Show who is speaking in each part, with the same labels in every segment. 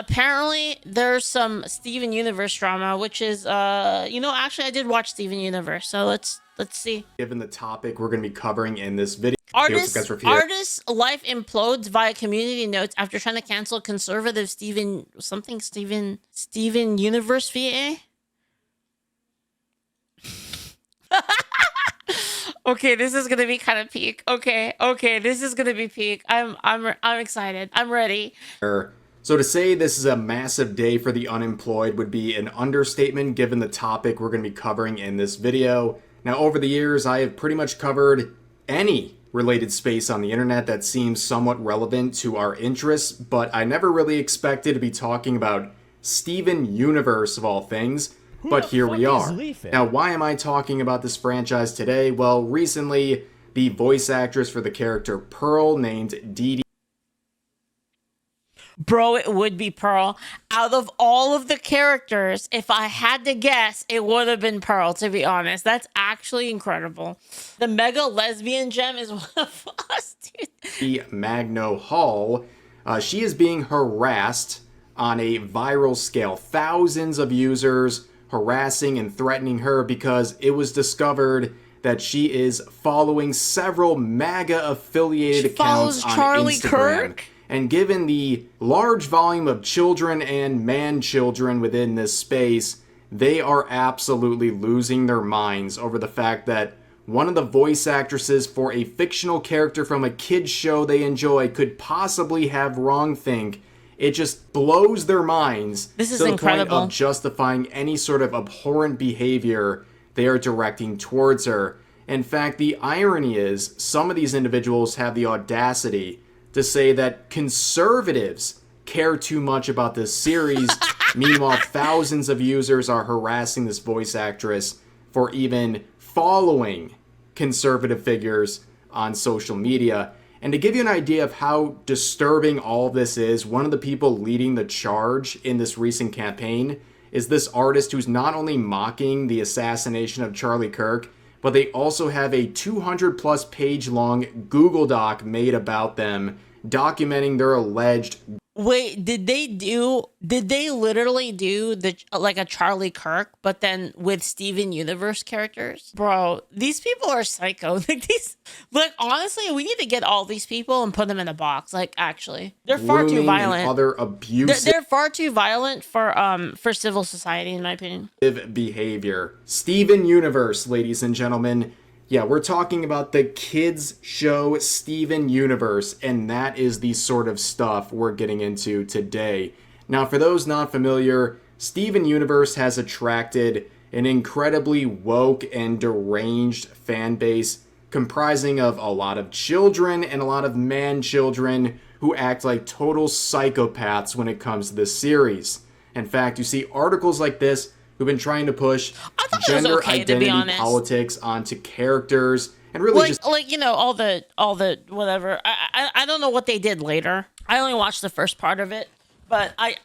Speaker 1: apparently there's some Steven Universe drama, which is actually I did watch Steven Universe, so let's see.
Speaker 2: Given the topic we're going to be covering in this video.
Speaker 1: Artist's life implodes via community notes after trying to cancel conservative Steven Universe VA. Okay, this is gonna be kind of peak. Okay, this is gonna be peak. I'm excited. I'm ready.
Speaker 2: So to say this is a massive day for the unemployed would be an understatement given the topic we're going to be covering in this video. Now, over the years, I have pretty much covered any related space on the internet that seems somewhat relevant to our interests, but I never really expected to be talking about Steven Universe of all things. But here we are. Now, why am I talking about this franchise today? Well, recently, the voice actress for the character Pearl, named Dee Dee.
Speaker 1: Bro, it would be Pearl. Out of all of the characters, if I had to guess, it would have been Pearl, to be honest. That's actually incredible. The mega lesbian gem is one of us, dude.
Speaker 2: Magno Hall, she is being harassed on a viral scale. Thousands of users harassing and threatening her because it was discovered that she is following several MAGA affiliated accounts on
Speaker 1: Charlie
Speaker 2: Instagram.
Speaker 1: Kirk?
Speaker 2: And given the large volume of children and man-children within this space, they are absolutely losing their minds over the fact that one of the voice actresses for a fictional character from a kid's show they enjoy could possibly have wrongthink. It just blows their minds.
Speaker 1: This is
Speaker 2: to the
Speaker 1: incredible.
Speaker 2: point of justifying any sort of abhorrent behavior they are directing towards her. In fact, the irony is some of these individuals have the audacity to say that conservatives care too much about this series. Meanwhile, thousands of users are harassing this voice actress for even following conservative figures on social media. And to give you an idea of how disturbing all this is, one of the people leading the charge in this recent campaign is this artist who's not only mocking the assassination of Charlie Kirk, but they also have a 200+ page long Google Doc made about them, documenting their alleged...
Speaker 1: Wait, did they literally do like a Charlie Kirk, but then with Steven Universe characters? Bro, these people are psycho. Honestly, we need to get all these people and put them in a box. Like, actually, they're far too violent.
Speaker 2: Other abusive...
Speaker 1: They're far too violent for civil society, in my opinion.
Speaker 2: Behavior. Steven Universe, ladies and gentlemen. Yeah, we're talking about the kids show Steven Universe, and that is the sort of stuff we're getting into today. Now, for those not familiar, Steven Universe has attracted an incredibly woke and deranged fan base comprising of a lot of children and a lot of man-children who act like total psychopaths when it comes to this series. In fact, you see articles like this who've been trying to push gender identity politics onto characters and really
Speaker 1: all the whatever. I don't know what they did later. I only watched the first part of it, but I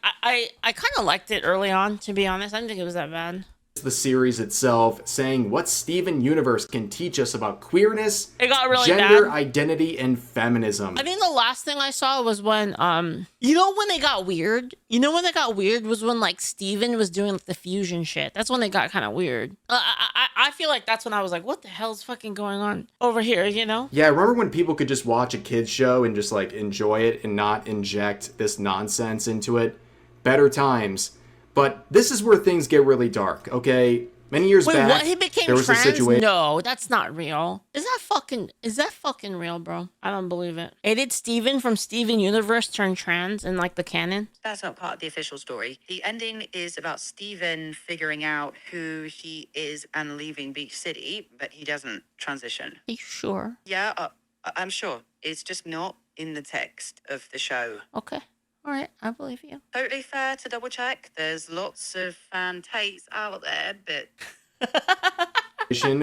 Speaker 1: kind of liked it early on, to be honest. I didn't think it was that bad.
Speaker 2: The series itself, saying what Steven Universe can teach us about queerness,
Speaker 1: it got really
Speaker 2: gender
Speaker 1: bad.
Speaker 2: Identity, and feminism.
Speaker 1: I think the last thing I saw was when when they got weird. When they got weird was when like Steven was doing like the fusion shit. That's when they got kind of weird. I feel like that's when I was like, what the hell's fucking going on over here, Yeah,
Speaker 2: I remember when people could just watch a kid's show and just like enjoy it and not inject this nonsense into it. Better times. But this is where things get really dark, okay? Many years back,
Speaker 1: what? He became
Speaker 2: there was
Speaker 1: trans?
Speaker 2: a situation.
Speaker 1: No, that's not real. Is that fucking real, bro? I don't believe it. Hey, did Steven from Steven Universe turn trans in like the canon?
Speaker 3: That's not part of the official story. The ending is about Steven figuring out who he is and leaving Beach City, but he doesn't transition.
Speaker 1: Are you sure?
Speaker 3: Yeah, I'm sure. It's just not in the text of the show.
Speaker 1: Okay. All right, I believe you.
Speaker 3: Totally fair to double check. There's lots of fan takes out there, but...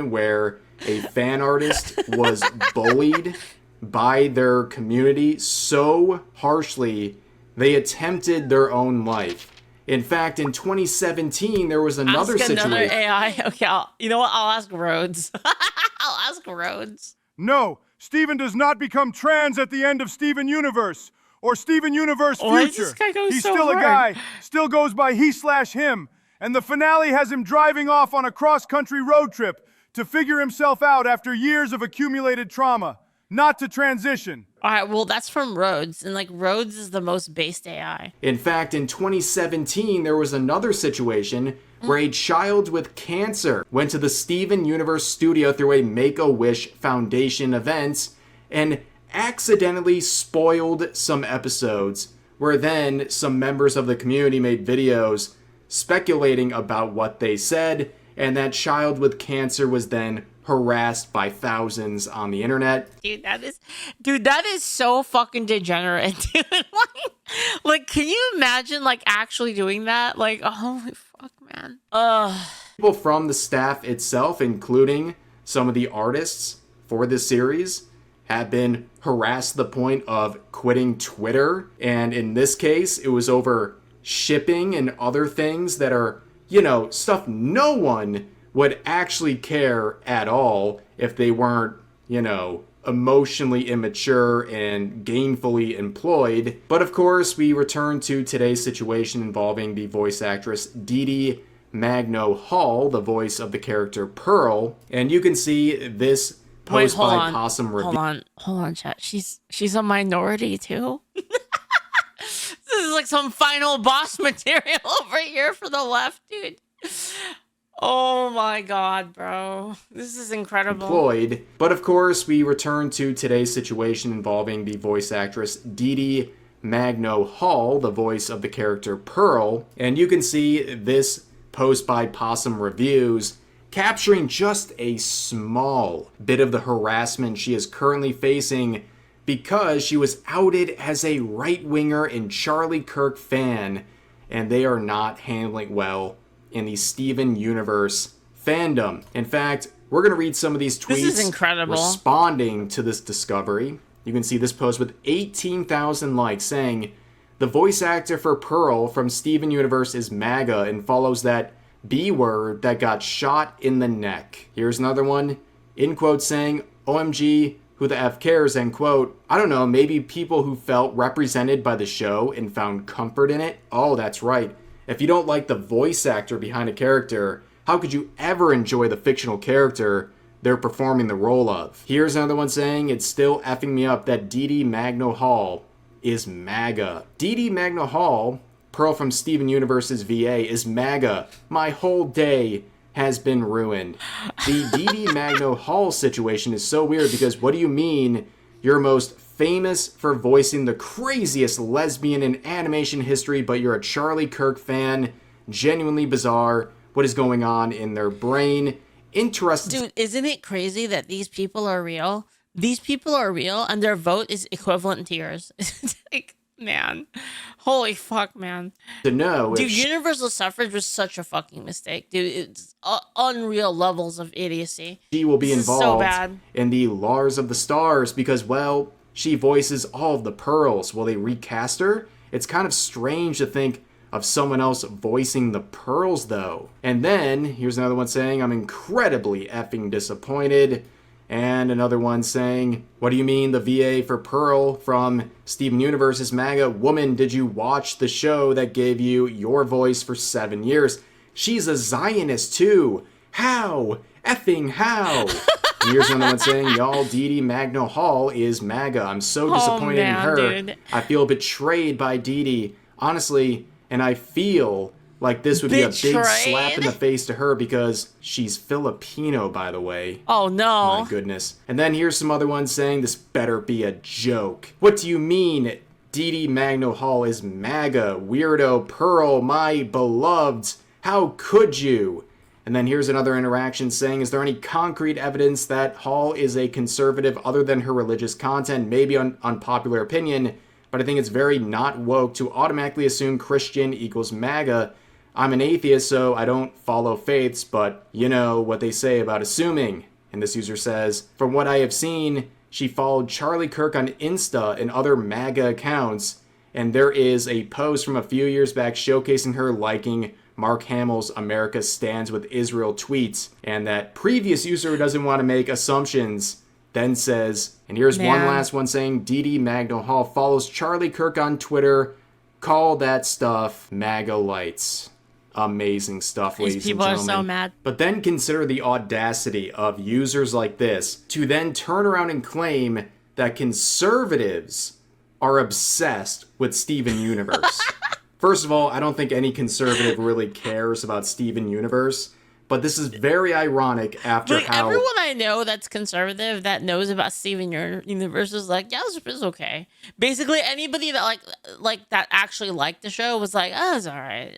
Speaker 2: where a fan artist was bullied by their community so harshly, they attempted their own life. In fact, in 2017, there was another situation...
Speaker 1: Another AI? Okay, you know what? I'll ask Rhodes. I'll ask Rhodes.
Speaker 4: No, Steven does not become trans at the end of Steven Universe. or Steven Universe
Speaker 1: Why does
Speaker 4: Future.
Speaker 1: this guy go
Speaker 4: He's
Speaker 1: so
Speaker 4: still a
Speaker 1: hard?
Speaker 4: guy, still goes by he/him, and the finale has him driving off on a cross-country road trip to figure himself out after years of accumulated trauma, not to transition.
Speaker 1: All right, well, that's from Rhodes, and like Rhodes is the most based AI.
Speaker 2: In fact, in 2017, there was another situation where a child with cancer went to the Steven Universe studio through a Make-A-Wish Foundation event and accidentally spoiled some episodes, where then some members of the community made videos speculating about what they said, and that child with cancer was then harassed by thousands on the internet.
Speaker 1: Dude, that is so fucking degenerate, dude. like, can you imagine like actually doing that? Like, holy fuck, man.
Speaker 2: People from the staff itself, including some of the artists for this series, have been harassed to the point of quitting Twitter. And in this case, it was over shipping and other things that are, stuff no one would actually care at all if they weren't, emotionally immature and gainfully employed. But of course, we return to today's situation involving the voice actress Dee Dee Magno Hall, the voice of the character Pearl. And you can see this post by Possum Review.
Speaker 1: Hold on, chat. She's a minority too. This is like some final boss material over here for the left, dude. Oh my god, bro. This is incredible.
Speaker 2: Employed. But of course, we return to today's situation involving the voice actress Dee Dee Magno Hall, the voice of the character Pearl. And you can see this post by Possum Reviews capturing just a small bit of the harassment she is currently facing because she was outed as a right-winger and Charlie Kirk fan, and they are not handling well in the Steven Universe fandom. In fact, we're going to read some of these tweets
Speaker 1: This is incredible.
Speaker 2: Responding to this discovery. You can see this post with 18,000 likes saying, "The voice actor for Pearl from Steven Universe is MAGA and follows that B word that got shot in the neck." Here's another one, in quotes saying, "OMG, who the F cares," end quote. I don't know, maybe people who felt represented by the show and found comfort in it? Oh, that's right. If you don't like the voice actor behind a character, how could you ever enjoy the fictional character they're performing the role of? Here's another one saying, "It's still effing me up that Dee Dee Magno Hall is MAGA." Dee Dee Magno Hall, Pearl from Steven Universe's VA, is MAGA. My whole day has been ruined. The Dee Dee Magno Hall situation is so weird because what do you mean you're most famous for voicing the craziest lesbian in animation history, but you're a Charlie Kirk fan? Genuinely bizarre. What is going on in their brain? Interesting.
Speaker 1: Dude, isn't it crazy that these people are real? These people are real and their vote is equivalent to yours. It's like, man. Holy fuck, man.
Speaker 2: To know
Speaker 1: Dude, universal suffrage was such a fucking mistake. Dude, it's unreal levels of idiocy.
Speaker 2: She will be
Speaker 1: This is so
Speaker 2: involved
Speaker 1: bad.
Speaker 2: in the Lars of the Stars because, well, she voices all of the Pearls. Will they recast her? It's kind of strange to think of someone else voicing the Pearls, though. And then, here's another one saying, "I'm incredibly effing disappointed." And another one saying, "What do you mean the VA for Pearl from Steven Universe is MAGA? Woman, did you watch the show that gave you your voice for 7 years? She's a Zionist too. How? Effing how?" Here's another one saying, "Y'all, Dee Dee Magno Hall is MAGA. I'm so disappointed in her.
Speaker 1: Dude.
Speaker 2: I feel betrayed by Dee Dee. Honestly, and I feel like this would be a big slap in the face to her because she's Filipino, by the way."
Speaker 1: Oh, no.
Speaker 2: My goodness. And then here's some other ones saying, "This better be a joke. What do you mean Dee Dee Magno Hall is MAGA? Weirdo Pearl, my beloved. How could you?" And then here's another interaction saying, "Is there any concrete evidence that Hall is a conservative other than her religious content? Maybe unpopular opinion, but I think it's very not woke to automatically assume Christian equals MAGA. I'm an atheist, so I don't follow faiths, but you know what they say about assuming." And this user says, "From what I have seen, she followed Charlie Kirk on Insta and other MAGA accounts, and there is a post from a few years back showcasing her liking Mark Hamill's America Stands with Israel tweets." And that previous user doesn't want to make assumptions then says, and here's one
Speaker 1: Man.
Speaker 2: last one saying, Dee Dee Magno Hall follows Charlie Kirk on Twitter. Call that stuff MAGA lights. Amazing stuff, ladies and
Speaker 1: These people are
Speaker 2: gentlemen.
Speaker 1: so mad.
Speaker 2: But then consider the audacity of users like this to then turn around and claim that conservatives are obsessed with Steven Universe. First of all, I don't think any conservative really cares about Steven Universe, but this is very ironic after
Speaker 1: Like,
Speaker 2: how...
Speaker 1: everyone I know that's conservative that knows about Steven Universe is like, yeah, this is okay. Basically, anybody that like that actually liked the show was like, oh, it's all right.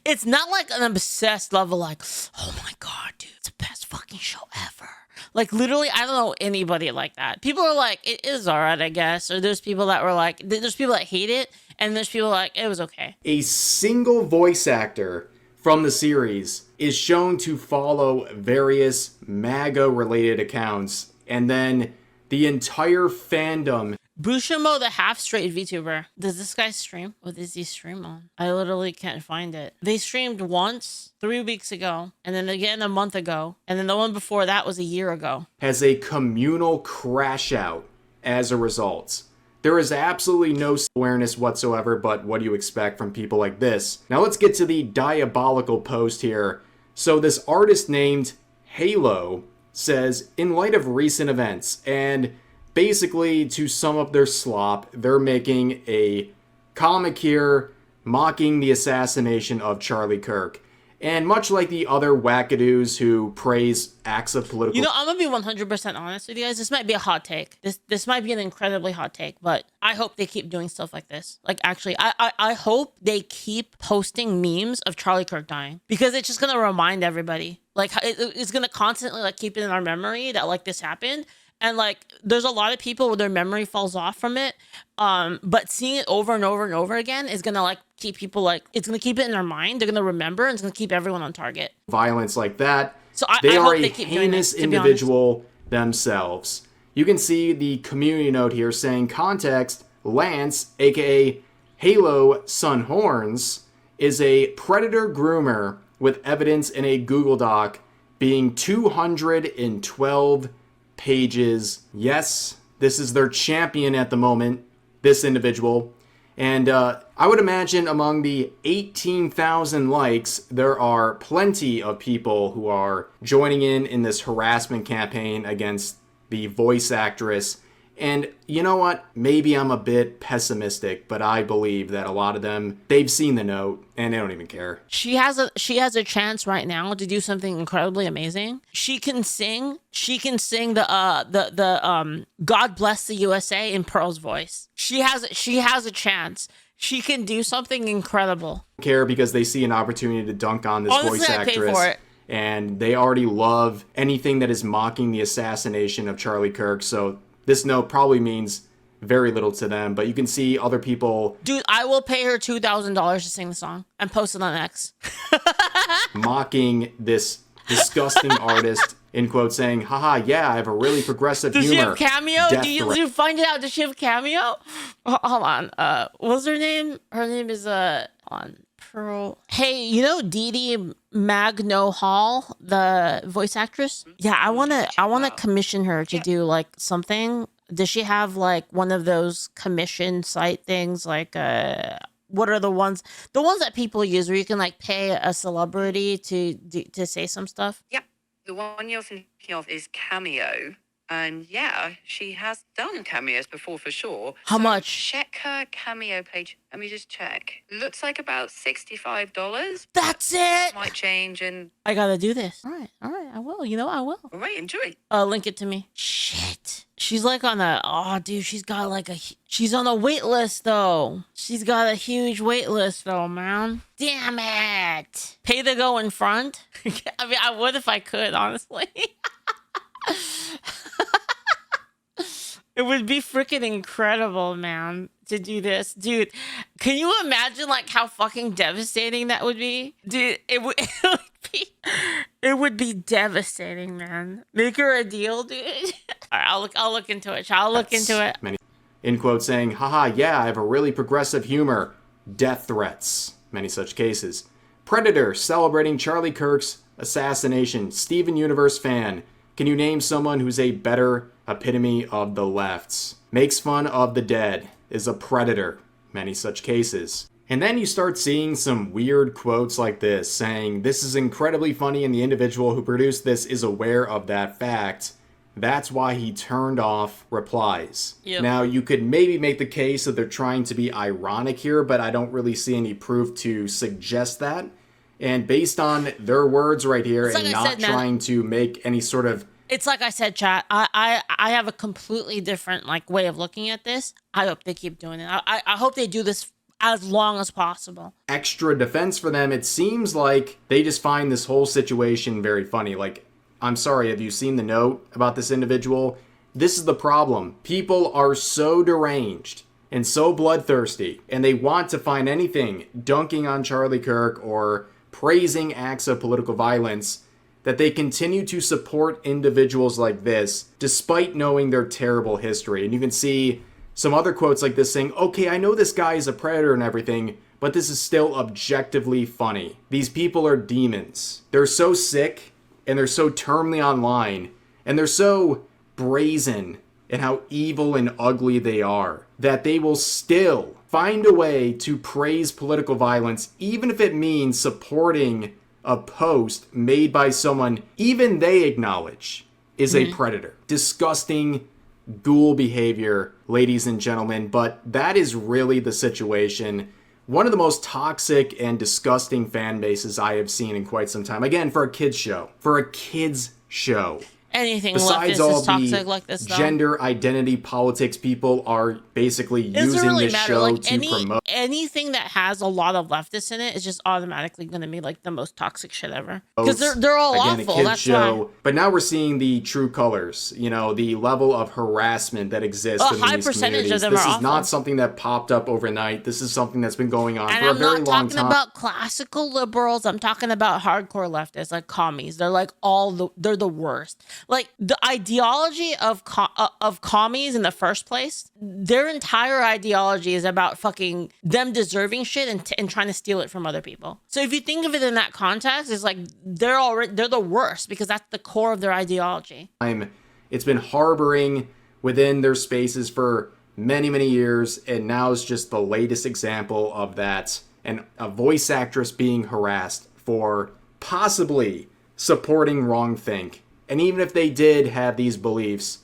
Speaker 1: It's not like an obsessed level, like, oh my god, dude, it's the best fucking show ever. Like, literally, I don't know anybody like that. People are like, it is all right, I guess. Or there's people that were like, there's people that hate it, and there's people like, it was okay.
Speaker 2: A single voice actor from the series is shown to follow various MAGA-related accounts, and then the entire fandom...
Speaker 1: Bushimo, the half-straight VTuber. Does this guy stream? What does he stream on? I literally can't find it. They streamed once 3 weeks ago, and then again a month ago, and then the one before that was a year ago.
Speaker 2: has a communal crash out as a result. There is absolutely no awareness whatsoever, but what do you expect from people like this? Now let's get to the diabolical post here. So this artist named Halo says, in light of recent events, and basically to sum up their slop, they're making a comic here mocking the assassination of Charlie Kirk. And much like the other wackadoos who praise acts of political...
Speaker 1: You know, I'm gonna be 100% honest with you guys. This might be a hot take. This might be an incredibly hot take, but I hope they keep doing stuff like this. Like, actually, I hope they keep posting memes of Charlie Kirk dying, because it's just gonna remind everybody. Like, it's gonna constantly like keep it in our memory that like this happened. And like, there's a lot of people where their memory falls off from it. But seeing it over and over and over again is gonna like keep people like, it's gonna keep it in their mind. They're gonna remember, and it's gonna keep everyone on target.
Speaker 2: Violence like that.
Speaker 1: So
Speaker 2: They
Speaker 1: I
Speaker 2: are
Speaker 1: hope
Speaker 2: a
Speaker 1: they keep doing
Speaker 2: heinous
Speaker 1: this, to be honest.
Speaker 2: individual themselves. You can see the community note here saying context, Lance, aka Halo Sun Horns, is a predator groomer with evidence in a Google Doc being 212 pages. Yes, this is their champion at the moment, this individual. And I would imagine among the 18,000 likes, there are plenty of people who are joining in this harassment campaign against the voice actress. And you know what? Maybe I'm a bit pessimistic, but I believe that a lot of them, they've seen the note and they don't even care.
Speaker 1: She has a chance right now to do something incredibly amazing. She can sing. She can sing the God Bless the USA in Pearl's voice. She has a chance. She can do something incredible.
Speaker 2: Care because they see an opportunity to dunk on this
Speaker 1: Honestly,
Speaker 2: voice
Speaker 1: I'd pay
Speaker 2: actress.
Speaker 1: for it.
Speaker 2: And they already love anything that is mocking the assassination of Charlie Kirk. So this note probably means very little to them, but you can see other people...
Speaker 1: Dude, I will pay her $2,000 to sing the song and post it on X.
Speaker 2: mocking this disgusting artist, in quote, saying, haha, yeah, I have a really progressive
Speaker 1: Does
Speaker 2: humor.
Speaker 1: she have cameo?
Speaker 2: Death
Speaker 1: Do you
Speaker 2: threat.
Speaker 1: find it out? Does she have cameo? Hold on. What's her name? Her name is on Pearl. Hey, you know Dee Dee Magno Hall, the voice actress? Yeah, I wanna commission her to do like something. Does she have like one of those commission site things? Like what are the ones that people use where you can like pay a celebrity to say some stuff?
Speaker 3: Yep. The one you're thinking of is Cameo. And yeah, she has done cameos before for sure.
Speaker 1: How
Speaker 3: So
Speaker 1: much?
Speaker 3: Check her Cameo page. Let me just check. Looks like about $65.
Speaker 1: That's it.
Speaker 3: Might change and...
Speaker 1: I gotta do this. All right, I will. You know, I will.
Speaker 3: All right, enjoy.
Speaker 1: Link it to me. Shit. She's like on a, oh dude, she's got like she's on a wait list though. She's got a huge wait list though, man. Damn it. Pay to go in front. I mean, I would if I could, honestly. It would be freaking incredible, man, to do this. Dude, can you imagine like how fucking devastating that would be? Dude, it would be devastating, man. Make her a deal, dude. All right, I'll look into it. I'll look into it.
Speaker 2: Many, in quote, saying, haha, yeah, I have a really progressive humor. Death threats. Many such cases. Predator celebrating Charlie Kirk's assassination. Steven Universe fan. Can you name someone who's a better epitome of the lefts. Makes fun of the dead, is a predator, many such cases. And then you start seeing some weird quotes like this, saying, this is incredibly funny and the individual who produced this is aware of that fact. That's why he turned off replies.
Speaker 1: Yep.
Speaker 2: Now, you could maybe make the case that they're trying to be ironic here, but I don't really see any proof to suggest that. And based on their words right here, and not trying to make any sort of...
Speaker 1: It's like I said, chat, I have a completely different like way of looking at this. I hope they keep doing it. I hope they do this as long as possible.
Speaker 2: Extra defense for them, it seems like they just find this whole situation very funny. Like, I'm sorry, have you seen the note about this individual? This is the problem. People are so deranged and so bloodthirsty, and they want to find anything dunking on Charlie Kirk or praising acts of political violence, that they continue to support individuals like this despite knowing their terrible history. And you can see some other quotes like this saying, okay, I know this guy is a predator and everything, but this is still objectively funny. These people are demons. They're so sick, and they're so terminally online, and they're so brazen in how evil and ugly they are, that they will still find a way to praise political violence, even if it means supporting a post made by someone even they acknowledge is a predator. Disgusting ghoul behavior, ladies and gentlemen, but that is really the situation. One of the most toxic and disgusting fan bases I have seen in quite some time. Again, for a kids show. For a kids show.
Speaker 1: Anything
Speaker 2: Besides
Speaker 1: leftist
Speaker 2: all
Speaker 1: is toxic
Speaker 2: the
Speaker 1: like this, though.
Speaker 2: gender identity politics people are basically using
Speaker 1: really
Speaker 2: this
Speaker 1: matter.
Speaker 2: show
Speaker 1: Like,
Speaker 2: to promote.
Speaker 1: anything that has a lot of leftists in it is just automatically going to be like the most toxic shit ever. Because they're all
Speaker 2: Again,
Speaker 1: awful.
Speaker 2: a kids
Speaker 1: That's
Speaker 2: show.
Speaker 1: why.
Speaker 2: But now we're seeing the true colors. You know, the level of harassment that exists
Speaker 1: A
Speaker 2: in
Speaker 1: high
Speaker 2: these
Speaker 1: percentage
Speaker 2: communities.
Speaker 1: of them
Speaker 2: This
Speaker 1: are
Speaker 2: is
Speaker 1: awful.
Speaker 2: not something that popped up overnight. This is something that's been going on
Speaker 1: And
Speaker 2: for a
Speaker 1: I'm
Speaker 2: very
Speaker 1: not
Speaker 2: long
Speaker 1: talking
Speaker 2: time.
Speaker 1: about classical liberals. I'm talking about hardcore leftists, like commies. They're like they're the worst. Like the ideology of commies in the first place, their entire ideology is about fucking them deserving shit and trying to steal it from other people. So if you think of it in that context, it's like they're the worst because that's the core of their ideology.
Speaker 2: It's been harboring within their spaces for many, many years, and now is just the latest example of that. And a voice actress being harassed for possibly supporting wrongthink. And even if they did have these beliefs,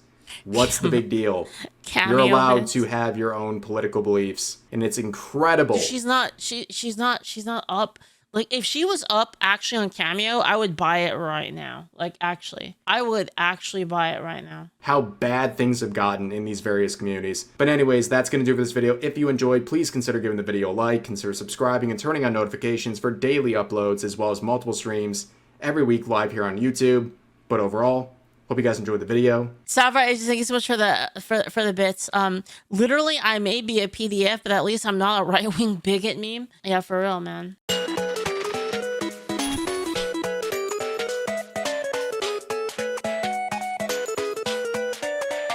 Speaker 2: what's the big deal? You're allowed to have your own political beliefs, and it's incredible.
Speaker 1: She's not up. Like, if she was up actually on Cameo, I would buy it right now. Like, actually. I would actually buy it right now.
Speaker 2: How bad things have gotten in these various communities. But anyways, that's going to do for this video. If you enjoyed, please consider giving the video a like, consider subscribing, and turning on notifications for daily uploads, as well as multiple streams every week live here on YouTube. But overall, hope you guys enjoyed the video.
Speaker 1: Savra, thank you so much for the bits. Literally, I may be a PDF, but at least I'm not a right-wing bigot meme. Yeah, for real, man.